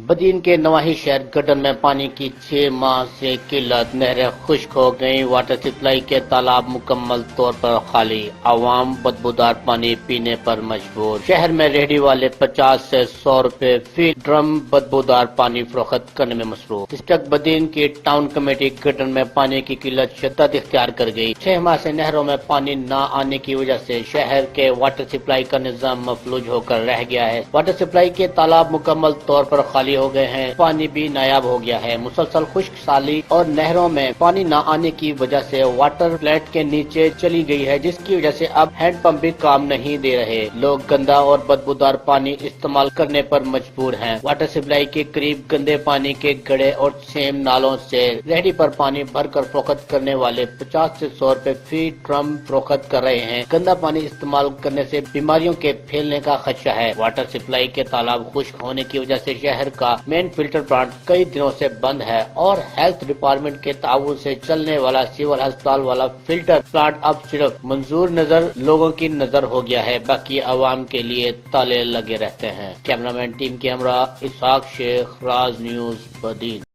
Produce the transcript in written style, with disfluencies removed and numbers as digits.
بدین کے نواحی شہر گٹن میں پانی کی 6 ماہ سے قلت، نہریں خشک ہو گئیں، واٹر سپلائی کے تالاب مکمل طور پر خالی، عوام بدبودار پانی پینے پر مجبور۔ شہر میں ریہڑی والے 50 سے 100 روپے فی ڈرم بدبودار پانی فروخت کرنے میں مصروف۔ ڈسٹرکٹ بدین کی ٹاؤن کمیٹی گٹن میں پانی کی قلت شدت اختیار کر گئی۔ 6 ماہ سے نہروں میں پانی نہ آنے کی وجہ سے شہر کے واٹر سپلائی کا نظام مفلوج ہو کر رہ گیا ہے۔ واٹر سپلائی کے تالاب مکمل طور پر خالی ہو گئے ہیں، پانی بھی نایاب ہو گیا ہے۔ مسلسل خشک سالی اور نہروں میں پانی نہ آنے کی وجہ سے واٹر پلانٹ کے نیچے چلی گئی ہے، جس کی وجہ سے اب ہینڈ پمپ بھی کام نہیں دے رہے۔ لوگ گندا اور بدبودار پانی استعمال کرنے پر مجبور ہیں۔ واٹر سپلائی کے قریب گندے پانی کے گڑھے اور سیم نالوں سے ریہڑی پر پانی بھر کر فروخت کرنے والے 50 سے 100 روپے فی ڈرم فروخت کر رہے ہیں۔ گندا پانی استعمال کرنے سے بیماریوں کے پھیلنے کا خدشہ ہے۔ واٹر سپلائی کے تالاب خشک ہونے کی وجہ سے شہر کا مین فلٹر پلانٹ کئی دنوں سے بند ہے اور ہیلتھ ڈپارٹمنٹ کے تعاون سے چلنے والا سول ہسپتال والا فلٹر پلانٹ اب صرف منظور نظر لوگوں کی نظر ہو گیا ہے، باقی عوام کے لیے تالے لگے رہتے ہیں۔ کیمرامین ٹیم کے ہمراہ اسحاق شیخ، راز نیوز، بدین۔